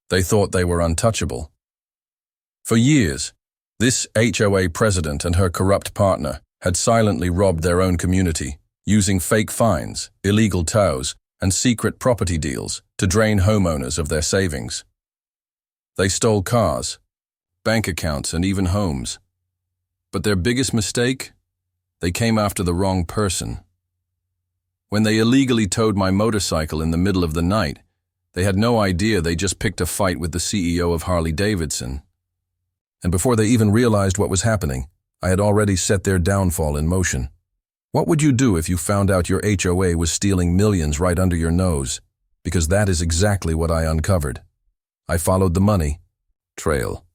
They thought they were untouchable. For years, this HOA president and her corrupt partner had silently robbed their own community, using fake fines, illegal tows, and secret property deals to drain homeowners of their savings. They stole cars, bank accounts, and even homes. But their biggest mistake? They came after the wrong person. When they illegally towed my motorcycle in the middle of the night, they had no idea they just picked a fight with the CEO of Harley-Davidson. And before they even realized what was happening, I had already set their downfall in motion. What would you do if you found out your HOA was stealing millions right under your nose? Because that is exactly what I uncovered. I followed the money trail.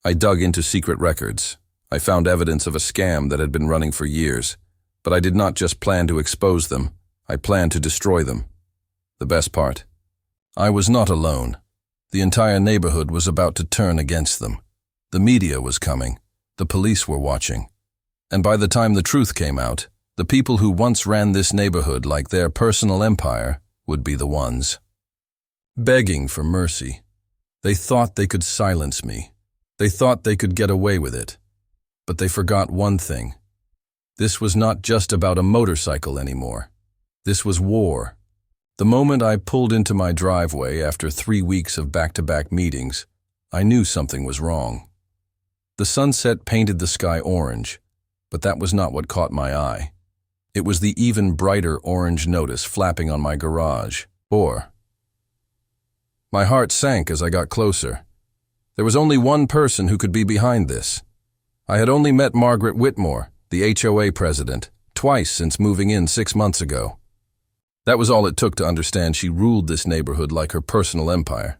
I dug into secret records. I found evidence of a scam that had been running for years. But I did not just plan to expose them. I planned to destroy them. The best part, I was not alone. The entire neighborhood was about to turn against them. The media was coming. The police were watching. And by the time the truth came out, the people who once ran this neighborhood like their personal empire would be the ones begging for mercy. They thought they could silence me. They thought they could get away with it. But they forgot one thing. This was not just about a motorcycle anymore. This was war. The moment I pulled into my driveway after 3 weeks of back-to-back meetings, I knew something was wrong. The sunset painted the sky orange, but that was not what caught my eye. It was the even brighter orange notice flapping on my garage door. My heart sank as I got closer. There was only one person who could be behind this. I had only met Margaret Whitmore, the HOA president, twice since moving in 6 months ago. That was all it took to understand she ruled this neighborhood like her personal empire.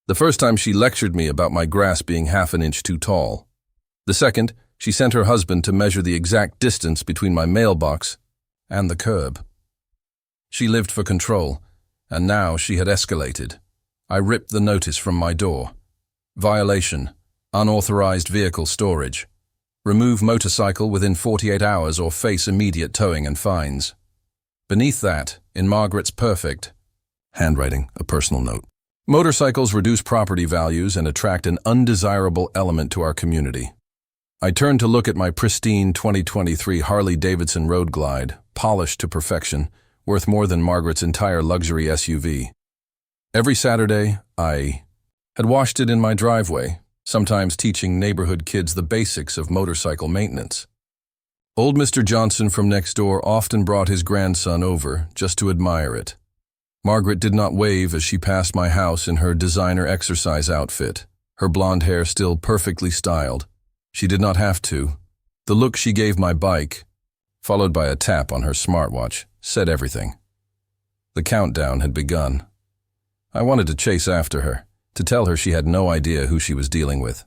The first time she lectured me about my grass being half an inch too tall. The second, she sent her husband to measure the exact distance between my mailbox and the curb. She lived for control, and now she had escalated. I ripped the notice from my door. Violation, unauthorized vehicle storage. Remove motorcycle within 48 hours or face immediate towing and fines. Beneath that, in Margaret's perfect handwriting, a personal note. Motorcycles reduce property values and attract an undesirable element to our community. I turned to look at my pristine 2023 Harley-Davidson Road Glide, polished to perfection, worth more than Margaret's entire luxury SUV. Every Saturday, I had washed it in my driveway, sometimes teaching neighborhood kids the basics of motorcycle maintenance. Old Mr. Johnson from next door often brought his grandson over just to admire it. Margaret did not wave as she passed my house in her designer exercise outfit, her blonde hair still perfectly styled. She did not have to. The look she gave my bike, followed by a tap on her smartwatch, said everything. The countdown had begun. I wanted to chase after her, to tell her she had no idea who she was dealing with.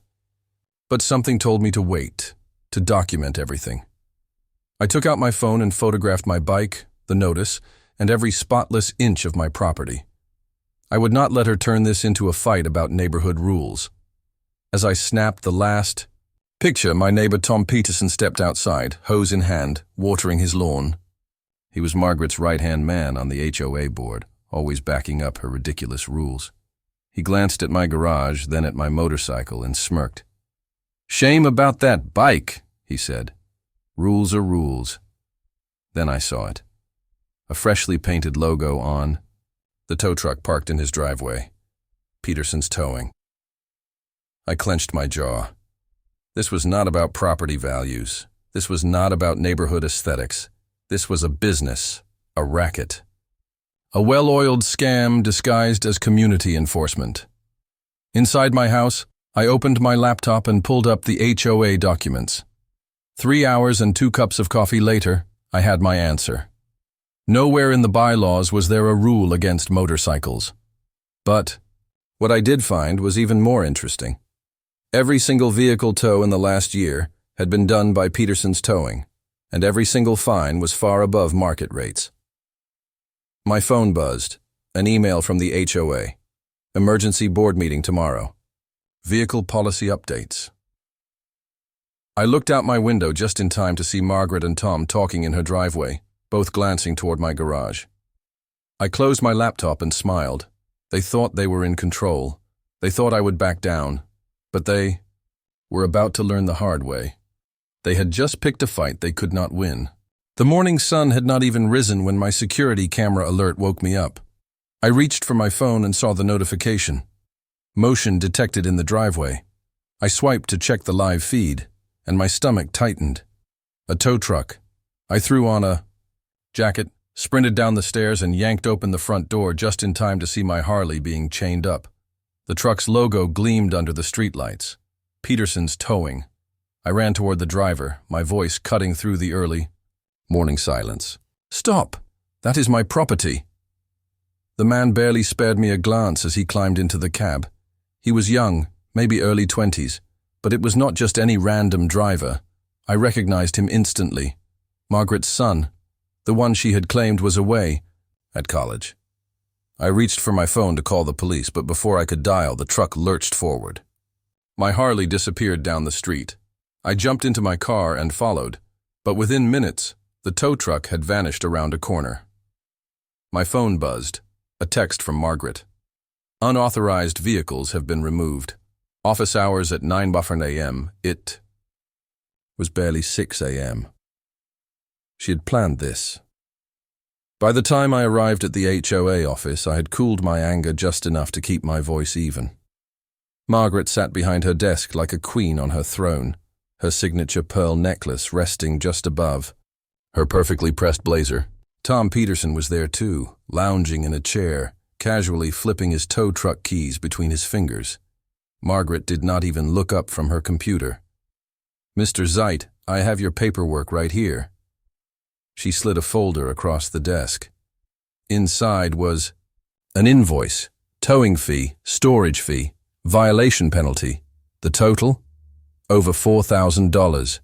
But something told me to wait, to document everything. I took out my phone and photographed my bike, the notice, and every spotless inch of my property. I would not let her turn this into a fight about neighborhood rules. As I snapped the last picture, my neighbor Tom Peterson stepped outside, hose in hand, watering his lawn. He was Margaret's right-hand man on the HOA board, always backing up her ridiculous rules. He glanced at my garage, then at my motorcycle, and smirked. "Shame about that bike," he said. "Rules are rules." Then I saw it. A freshly painted logo on the tow truck parked in his driveway. Peterson's Towing. I clenched my jaw. This was not about property values. This was not about neighborhood aesthetics. This was a business, a racket. A well-oiled scam disguised as community enforcement. Inside my house, I opened my laptop and pulled up the HOA documents. 3 hours and 2 cups of coffee later, I had my answer. Nowhere in the bylaws was there a rule against motorcycles. But what I did find was even more interesting. Every single vehicle tow in the last year had been done by Peterson's Towing, and every single fine was far above market rates. My phone buzzed. An email from the HOA. Emergency board meeting tomorrow. Vehicle policy updates. I looked out my window just in time to see Margaret and Tom talking in her driveway, both glancing toward my garage. I closed my laptop and smiled. They thought they were in control, They thought I would back down, but they were about to learn the hard way. They had just picked a fight they could not win. The morning sun had not even risen when my security camera alert woke me up. I reached for my phone and saw the notification. Motion detected in the driveway. I swiped to check the live feed, and my stomach tightened. A tow truck. I threw on a jacket, sprinted down the stairs, and yanked open the front door just in time to see my Harley being chained up. The truck's logo gleamed under the streetlights. Peterson's Towing. I ran toward the driver, my voice cutting through the early morning silence. "Stop! That is my property." The man barely spared me a glance as he climbed into the cab. He was young, maybe early 20s, but it was not just any random driver. I recognized him instantly. Margaret's son, the one she had claimed was away at college. I reached for my phone to call the police, but before I could dial, the truck lurched forward. My Harley disappeared down the street. I jumped into my car and followed, but within minutes, the tow truck had vanished around a corner. My phone buzzed. A text from Margaret. "Unauthorized vehicles have been removed. Office hours at 9 a.m. It was barely 6 a.m. She had planned this. By the time I arrived at the HOA office, I had cooled my anger just enough to keep my voice even. Margaret sat behind her desk like a queen on her throne, her signature pearl necklace resting just above her perfectly pressed blazer. Tom Peterson was there too, lounging in a chair, casually flipping his tow truck keys between his fingers. Margaret did not even look up from her computer. "Mr. Zeit, I have your paperwork right here." She slid a folder across the desk. Inside was an invoice, towing fee, storage fee, violation penalty. The total? Over $4,000.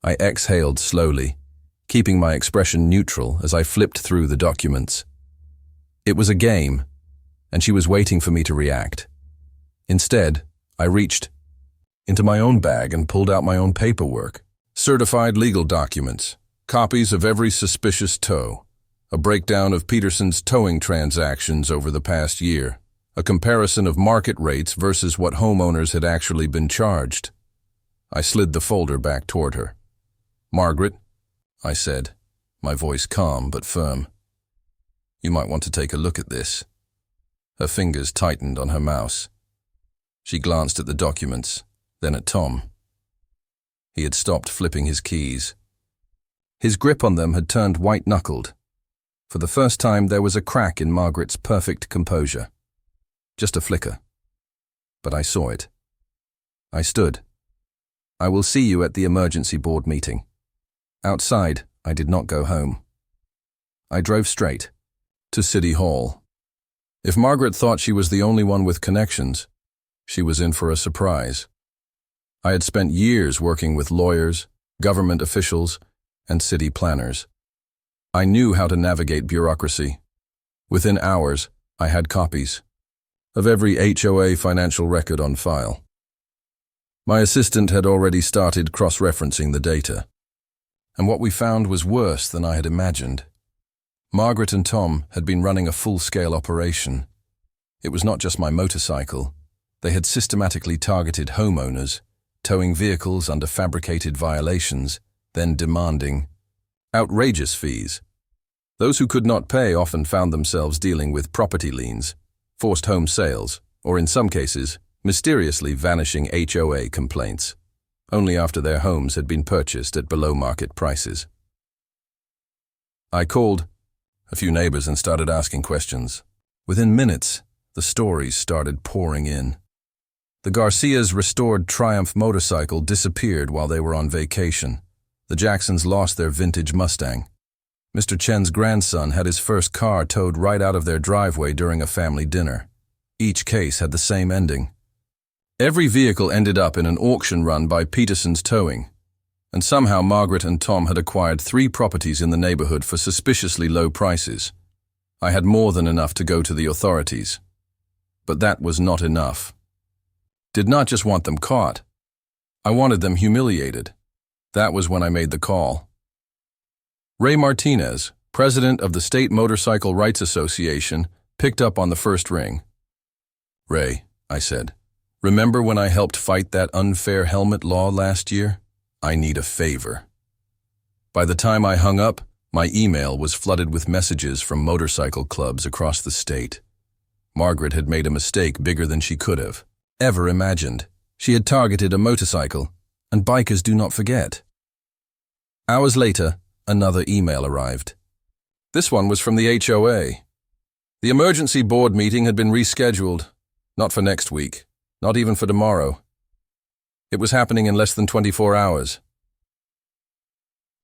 I exhaled slowly, keeping my expression neutral as I flipped through the documents. It was a game, and she was waiting for me to react. Instead, I reached into my own bag and pulled out my own paperwork. Certified legal documents, copies of every suspicious tow, a breakdown of Peterson's towing transactions over the past year, a comparison of market rates versus what homeowners had actually been charged. I slid the folder back toward her. "Margaret," I said, my voice calm but firm, "you might want to take a look at this." Her fingers tightened on her mouse. She glanced at the documents, then at Tom. He had stopped flipping his keys. His grip on them had turned white-knuckled. For the first time, there was a crack in Margaret's perfect composure. Just a flicker. But I saw it. I stood. "I will see you at the emergency board meeting." Outside, I did not go home. I drove straight to City Hall. If Margaret thought she was the only one with connections, she was in for a surprise. I had spent years working with lawyers, government officials, and city planners. I knew how to navigate bureaucracy. Within hours, I had copies of every HOA financial record on file. My assistant had already started cross-referencing the data. And what we found was worse than I had imagined. Margaret and Tom had been running a full-scale operation. It was not just my motorcycle. They had systematically targeted homeowners, towing vehicles under fabricated violations, then demanding outrageous fees. Those who could not pay often found themselves dealing with property liens, forced home sales, or in some cases, mysteriously vanishing HOA complaints, only after their homes had been purchased at below-market prices. I called a few neighbors and started asking questions. Within minutes, the stories started pouring in. The Garcias' restored Triumph motorcycle disappeared while they were on vacation. The Jacksons lost their vintage Mustang. Mr. Chen's grandson had his first car towed right out of their driveway during a family dinner. Each case had the same ending. Every vehicle ended up in an auction run by Peterson's Towing, and somehow Margaret and Tom had acquired 3 properties in the neighborhood for suspiciously low prices. I had more than enough to go to the authorities. But that was not enough. Did not just want them caught. I wanted them humiliated. That was when I made the call. Ray Martinez, president of the State Motorcycle Rights Association, picked up on the first ring. "Ray, I said. Remember when I helped fight that unfair helmet law last year? I need a favor. By the time I hung up, my email was flooded with messages from motorcycle clubs across the state. Margaret had made a mistake bigger than she could have ever imagined. She had targeted a motorcycle, and bikers do not forget. Hours later, another email arrived. This one was from the HOA. The emergency board meeting had been rescheduled, not for next week, not even for tomorrow. It was happening in less than 24 hours.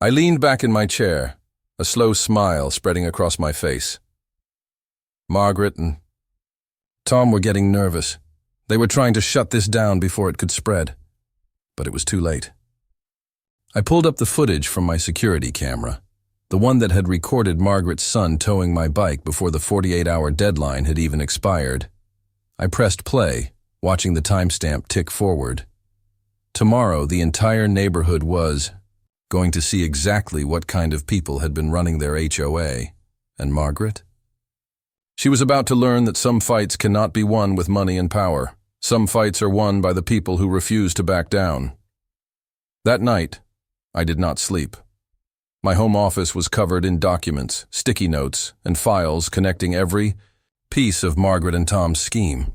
I leaned back in my chair, a slow smile spreading across my face. Margaret and Tom were getting nervous. They were trying to shut this down before it could spread, but it was too late. I pulled up the footage from my security camera, the one that had recorded Margaret's son towing my bike before the 48-hour deadline had even expired. I pressed play, watching the timestamp tick forward. Tomorrow, the entire neighborhood was going to see exactly what kind of people had been running their HOA. And Margaret? She was about to learn that some fights cannot be won with money and power. Some fights are won by the people who refuse to back down. That night, I did not sleep. My home office was covered in documents, sticky notes, and files connecting every piece of Margaret and Tom's scheme.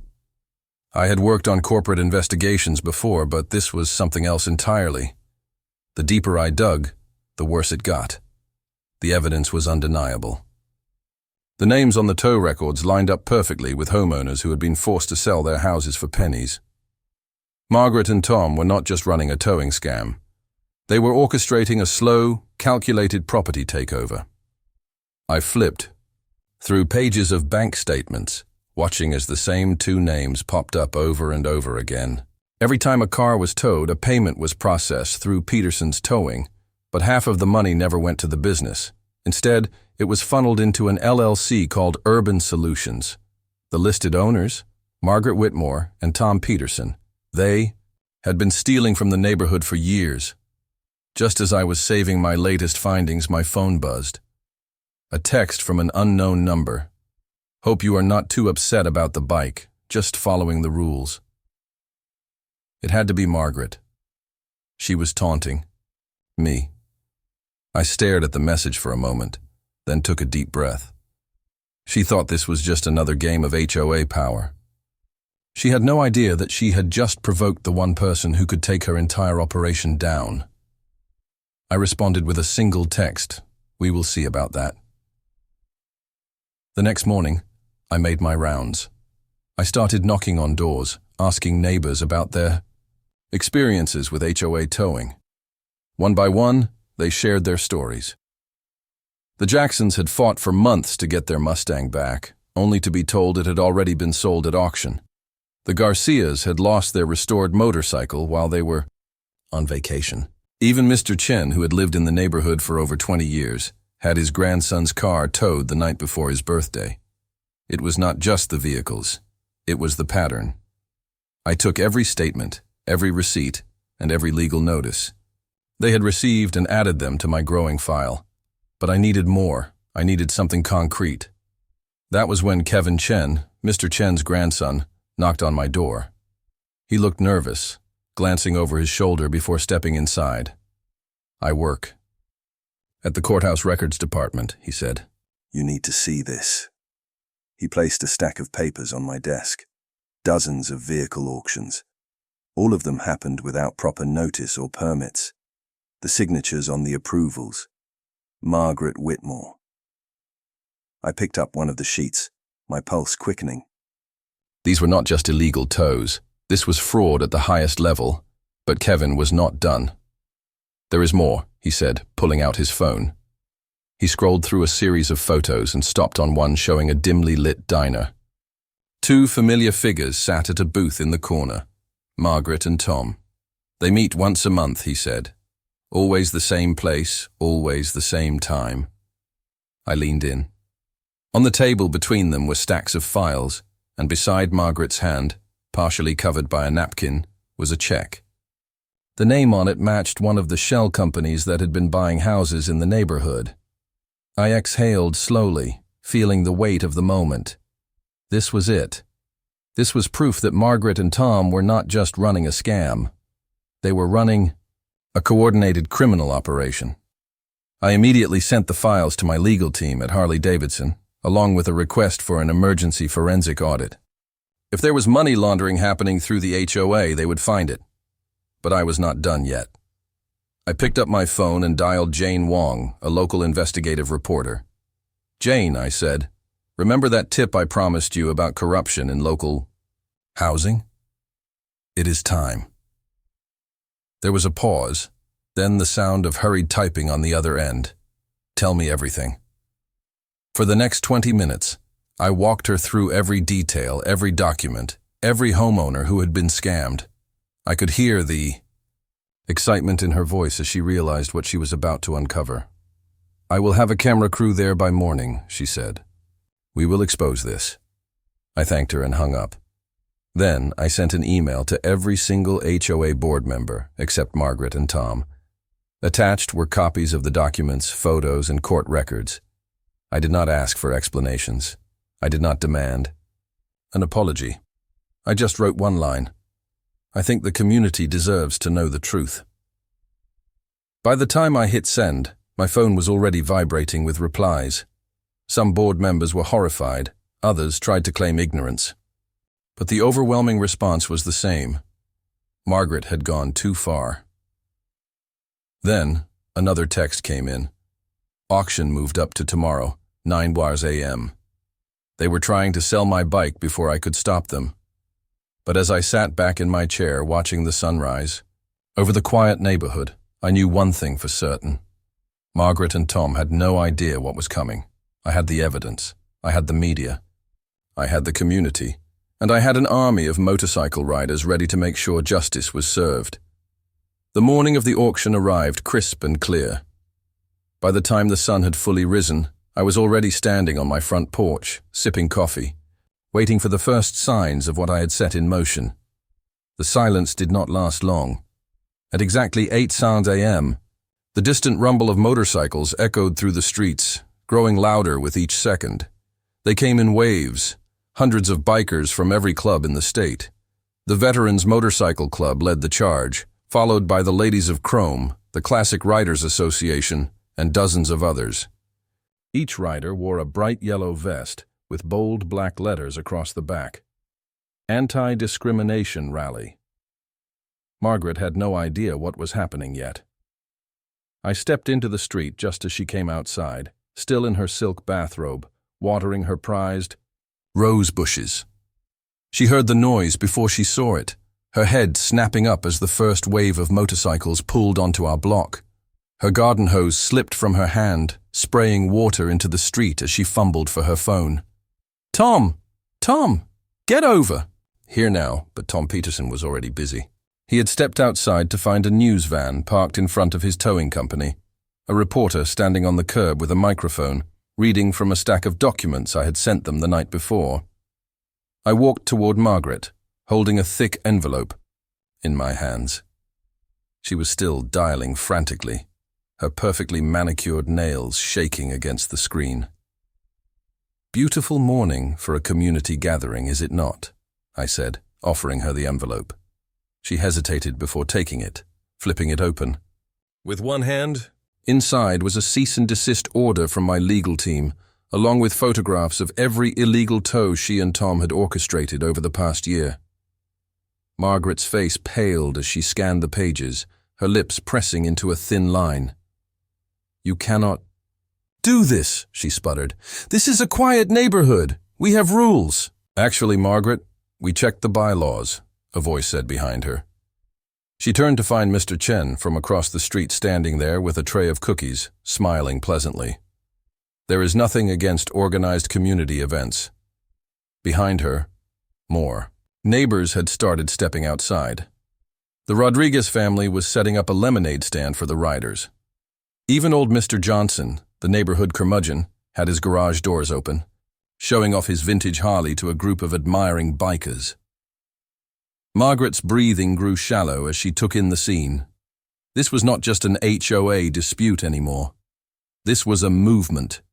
I had worked on corporate investigations before, but this was something else entirely. The deeper I dug, the worse it got. The evidence was undeniable. The names on the tow records lined up perfectly with homeowners who had been forced to sell their houses for pennies. Margaret and Tom were not just running a towing scam. They were orchestrating a slow, calculated property takeover. I flipped through pages of bank statements, watching as the same two names popped up over and over again. Every time a car was towed, a payment was processed through Peterson's Towing, but half of the money never went to the business. Instead, it was funneled into an LLC called Urban Solutions. The listed owners, Margaret Whitmore and Tom Peterson, they had been stealing from the neighborhood for years. Just as I was saving my latest findings, my phone buzzed. A text from an unknown number. Hope you are not too upset about the bike, just following the rules. It had to be Margaret. She was taunting me. I stared at the message for a moment, then took a deep breath. She thought this was just another game of HOA power. She had no idea that she had just provoked the one person who could take her entire operation down. I responded with a single text. We will see about that. The next morning, I made my rounds. I started knocking on doors, asking neighbors about their experiences with HOA towing. One by one, they shared their stories. The Jacksons had fought for months to get their Mustang back, only to be told it had already been sold at auction. The Garcias had lost their restored motorcycle while they were on vacation. Even Mr. Chen, who had lived in the neighborhood for over 20 years, had his grandson's car towed the night before his birthday. It was not just the vehicles, it was the pattern. I took every statement, every receipt, and every legal notice. They had received and added them to my growing file. But I needed more. I needed something concrete. That was when Kevin Chen, Mr. Chen's grandson, knocked on my door. He looked nervous, glancing over his shoulder before stepping inside. I work at the courthouse records department, he said. You need to see this. He placed a stack of papers on my desk. Dozens of vehicle auctions. All of them happened without proper notice or permits. The signatures on the approvals. Margaret Whitmore. I picked up one of the sheets, my pulse quickening. These were not just illegal tows. This was fraud at the highest level, but Kevin was not done. There is more, he said, pulling out his phone. He scrolled through a series of photos and stopped on one showing a dimly lit diner. Two familiar figures sat at a booth in the corner, Margaret and Tom. They meet once a month, he said. Always the same place, always the same time. I leaned in. On the table between them were stacks of files, and beside Margaret's hand, partially covered by a napkin, was a check. The name on it matched one of the shell companies that had been buying houses in the neighborhood. I exhaled slowly, feeling the weight of the moment. This was it. This was proof that Margaret and Tom were not just running a scam. They were running a coordinated criminal operation. I immediately sent the files to my legal team at Harley-Davidson, along with a request for an emergency forensic audit. If there was money laundering happening through the HOA, they would find it. But I was not done yet. I picked up my phone and dialed Jane Wong, a local investigative reporter. "Jane," I said, "remember that tip I promised you about corruption in local housing? It is time." There was a pause, then the sound of hurried typing on the other end. "Tell me everything." For the next 20 minutes, I walked her through every detail, every document, every homeowner who had been scammed. I could hear the excitement in her voice as she realized what she was about to uncover. "I will have a camera crew there by morning," she said. "We will expose this." I thanked her and hung up. Then I sent an email to every single HOA board member except Margaret and Tom. Attached were copies of the documents, photos, and court records. I did not ask for explanations. I did not demand an apology. I just wrote one line: "I think the community deserves to know the truth." By the time I hit send, my phone was already vibrating with replies. Some board members were horrified, others tried to claim ignorance. But the overwhelming response was the same. Margaret had gone too far. Then, another text came in. Auction moved up to tomorrow, 9 a.m. They were trying to sell my bike before I could stop them. But as I sat back in my chair watching the sunrise over the quiet neighborhood, I knew one thing for certain. Margaret and Tom had no idea what was coming. I had the evidence. I had the media. I had the community. And I had an army of motorcycle riders ready to make sure justice was served. The morning of the auction arrived crisp and clear. By the time the sun had fully risen, I was already standing on my front porch, sipping coffee, waiting for the first signs of what I had set in motion. The silence did not last long. At exactly 8 a.m., the distant rumble of motorcycles echoed through the streets, growing louder with each second. They came in waves, hundreds of bikers from every club in the state. The Veterans Motorcycle Club led the charge, followed by the Ladies of Chrome, the Classic Riders Association, and dozens of others. Each rider wore a bright yellow vest with bold black letters across the back. Anti-discrimination rally. Margaret had no idea what was happening yet. I stepped into the street just as she came outside, still in her silk bathrobe, watering her prized rose bushes. She heard the noise before she saw it, her head snapping up as the first wave of motorcycles pulled onto our block. Her garden hose slipped from her hand, spraying water into the street as she fumbled for her phone. Tom! Tom! Get over!" Here now, but Tom Peterson was already busy. He had stepped outside to find a news van parked in front of his towing company, a reporter standing on the curb with a microphone, reading from a stack of documents I had sent them the night before. I walked toward Margaret, holding a thick envelope in my hands. She was still dialing frantically, her perfectly manicured nails shaking against the screen. "Beautiful morning for a community gathering, is it not?" I said, offering her the envelope. She hesitated before taking it, flipping it open. With one hand, inside was a cease and desist order from my legal team, along with photographs of every illegal tow she and Tom had orchestrated over the past year. Margaret's face paled as she scanned the pages, her lips pressing into a thin line. "You cannot do this," she sputtered. "This is a quiet neighborhood. We have rules." "Actually, Margaret, we checked the bylaws," a voice said behind her. She turned to find Mr. Chen from across the street standing there with a tray of cookies, smiling pleasantly. "There is nothing against organized community events." Behind her, more. Neighbors had started stepping outside. The Rodriguez family was setting up a lemonade stand for the riders. Even old Mr. Johnson, the neighborhood curmudgeon, had his garage doors open, showing off his vintage Harley to a group of admiring bikers. Margaret's breathing grew shallow as she took in the scene. This was not just an HOA dispute anymore. This was a movement.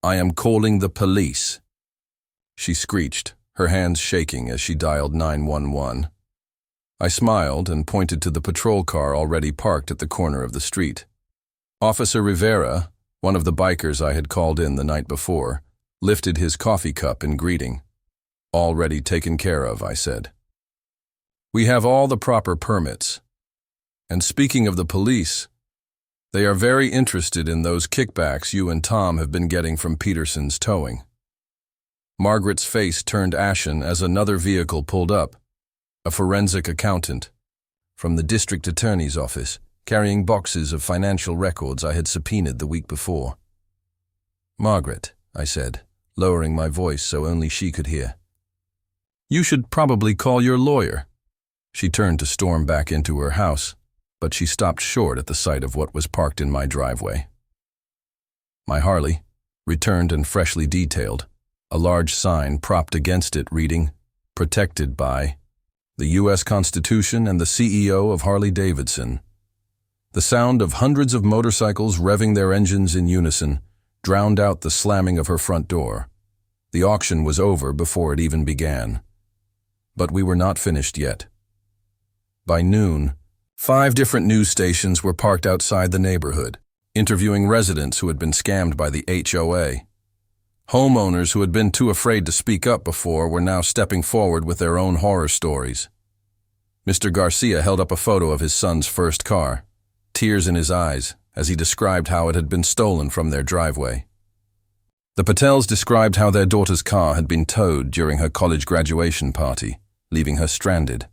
"I am calling the police," she screeched, her hands shaking as she dialed 911. I smiled and pointed to the patrol car already parked at the corner of the street. Officer Rivera, one of the bikers I had called in the night before, lifted his coffee cup in greeting. "Already taken care of," I said. "We have all the proper permits. And speaking of the police, they are very interested in those kickbacks you and Tom have been getting from Peterson's towing." Margaret's face turned ashen as another vehicle pulled up, a forensic accountant from the district attorney's office, carrying boxes of financial records I had subpoenaed the week before. "Margaret," I said, lowering my voice so only she could hear, "you should probably call your lawyer." She turned to storm back into her house, but she stopped short at the sight of what was parked in my driveway. My Harley, returned and freshly detailed, a large sign propped against it reading, "Protected by the U.S. Constitution and the CEO of Harley-Davidson." The sound of hundreds of motorcycles revving their engines in unison drowned out the slamming of her front door. The auction was over before it even began. But we were not finished yet. By noon, 5 different news stations were parked outside the neighborhood, interviewing residents who had been scammed by the HOA. Homeowners who had been too afraid to speak up before were now stepping forward with their own horror stories. Mr. Garcia held up a photo of his son's first car, tears in his eyes, as he described how it had been stolen from their driveway. The Patels described how their daughter's car had been towed during her college graduation party, leaving her stranded.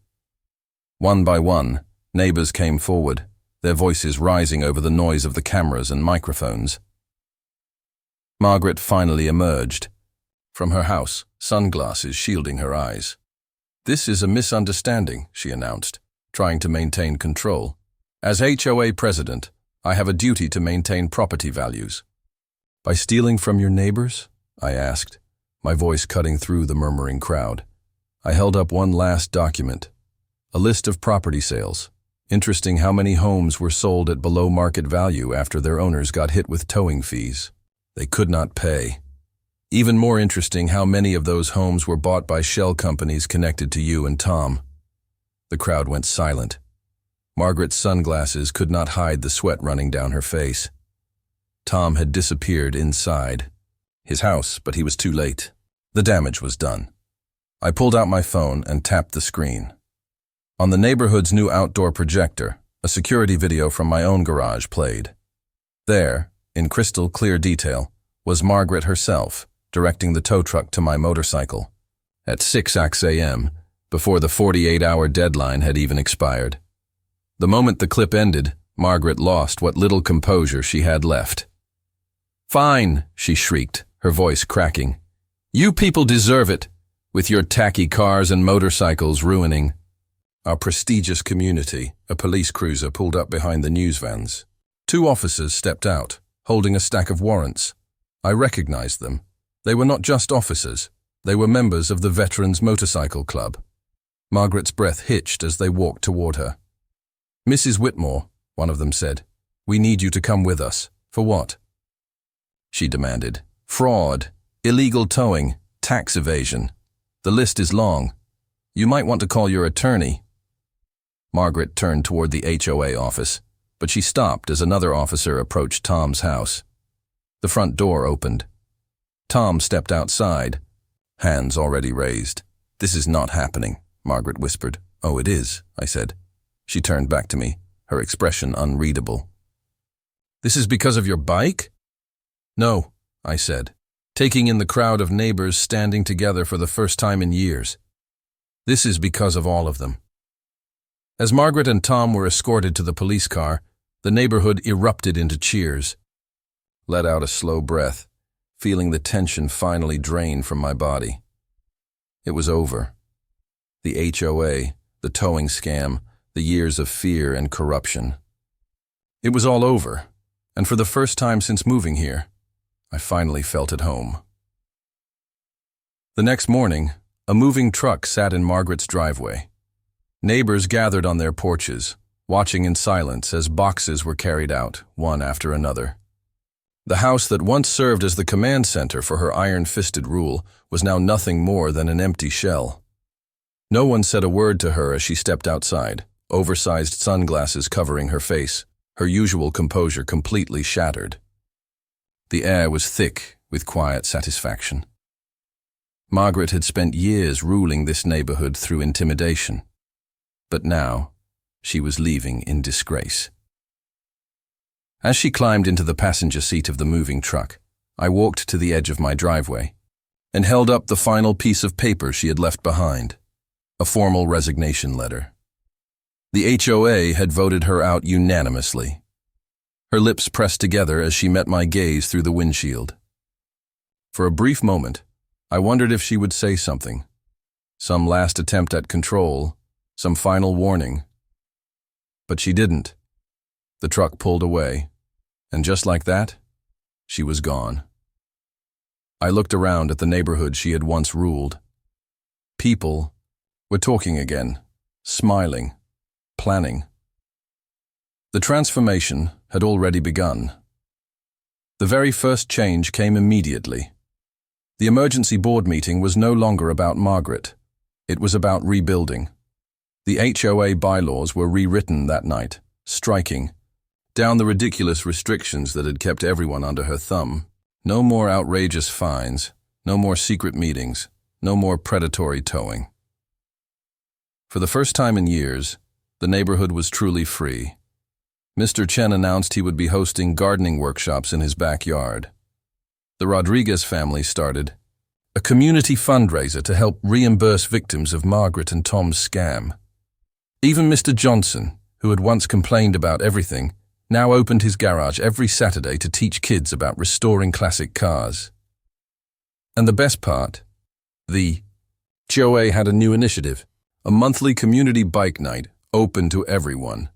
One by one, neighbors came forward, their voices rising over the noise of the cameras and microphones. Margaret finally emerged from her house, sunglasses shielding her eyes. "This is a misunderstanding," she announced, trying to maintain control. "As HOA president, I have a duty to maintain property values." "By stealing from your neighbors?" I asked, my voice cutting through the murmuring crowd. I held up one last document, a list of property sales. Interesting how many homes were sold at below market value after their owners got hit with towing fees. They could not pay. Even more interesting how many of those homes were bought by shell companies connected to you and Tom. The crowd went silent. Margaret's sunglasses could not hide the sweat running down her face. Tom had disappeared inside his house, but he was too late. The damage was done. I pulled out my phone and tapped the screen. On the neighborhood's new outdoor projector, a security video from my own garage played. There, in crystal clear detail, was Margaret herself, directing the tow truck to my motorcycle. At 6 a.m., before the 48-hour deadline had even expired. The moment the clip ended, Margaret lost what little composure she had left. "Fine," she shrieked, her voice cracking. "You people deserve it, with your tacky cars and motorcycles ruining." Our prestigious community, a police cruiser pulled up behind the news vans. 2 officers stepped out, holding a stack of warrants. I recognized them. They were not just officers. They were members of the Veterans Motorcycle Club. Margaret's breath hitched as they walked toward her. "Mrs. Whitmore," one of them said, "we need you to come with us." "For what?" she demanded. "Fraud, illegal towing, tax evasion. The list is long. You might want to call your attorney." Margaret turned toward the HOA office, but she stopped as another officer approached Tom's house. The front door opened. Tom stepped outside, hands already raised. "This is not happening," Margaret whispered. "Oh, it is," I said. She turned back to me, her expression unreadable. "This is because of your bike?" "No," I said, taking in the crowd of neighbors standing together for the first time in years. "This is because of all of them." As Margaret and Tom were escorted to the police car, the neighborhood erupted into cheers. Let out a slow breath, feeling the tension finally drain from my body. It was over. The HOA, the towing scam, the years of fear and corruption. It was all over, and for the first time since moving here, I finally felt at home. The next morning, a moving truck sat in Margaret's driveway. Neighbors gathered on their porches, watching in silence as boxes were carried out, one after another. The house that once served as the command center for her iron-fisted rule was now nothing more than an empty shell. No one said a word to her as she stepped outside, oversized sunglasses covering her face, her usual composure completely shattered. The air was thick with quiet satisfaction. Margaret had spent years ruling this neighborhood through intimidation, but now she was leaving in disgrace. As she climbed into the passenger seat of the moving truck, I walked to the edge of my driveway and held up the final piece of paper she had left behind, a formal resignation letter. The HOA had voted her out unanimously. Her lips pressed together as she met my gaze through the windshield. For a brief moment, I wondered if she would say something, some last attempt at control, some final warning. But she didn't. The truck pulled away, and just like that, she was gone. I looked around at the neighborhood she had once ruled. People were talking again, smiling, planning. The transformation had already begun. The very first change came immediately. The emergency board meeting was no longer about Margaret. It was about rebuilding. The HOA bylaws were rewritten that night, striking down the ridiculous restrictions that had kept everyone under her thumb. No more outrageous fines, no more secret meetings, no more predatory towing. For the first time in years, the neighborhood was truly free. Mr. Chen announced he would be hosting gardening workshops in his backyard. The Rodriguez family started a community fundraiser to help reimburse victims of Margaret and Tom's scam. Even Mr. Johnson, who had once complained about everything, now opened his garage every Saturday to teach kids about restoring classic cars. And the best part, the HOA had a new initiative, a monthly community bike night open to everyone.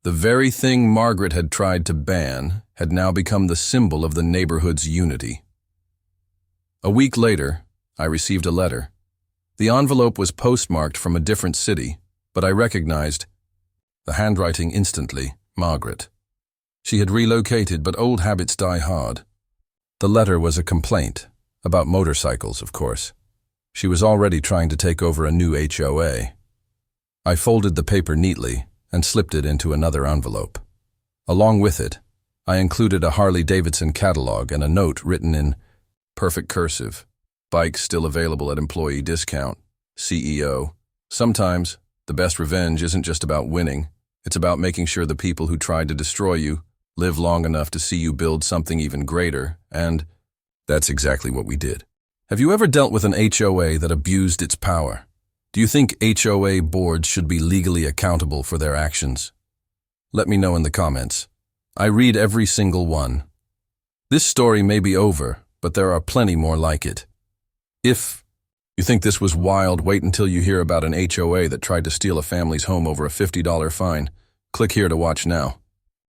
The very thing Margaret had tried to ban had now become the symbol of the neighborhood's unity. A week later, I received a letter. The envelope was postmarked from a different city, but I recognized the handwriting instantly, Margaret. She had relocated, but old habits die hard. The letter was a complaint, about motorcycles, of course. She was already trying to take over a new HOA. I folded the paper neatly and slipped it into another envelope. Along with it, I included a Harley-Davidson catalog and a note written in perfect cursive. Bikes still available at employee discount. CEO. Sometimes, the best revenge isn't just about winning. It's about making sure the people who tried to destroy you live long enough to see you build something even greater, and that's exactly what we did. Have you ever dealt with an HOA that abused its power? Do you think HOA boards should be legally accountable for their actions? Let me know in the comments. I read every single one. This story may be over, but there are plenty more like it. If you think this was wild, wait until you hear about an HOA that tried to steal a family's home over a $50 fine. Click here to watch now.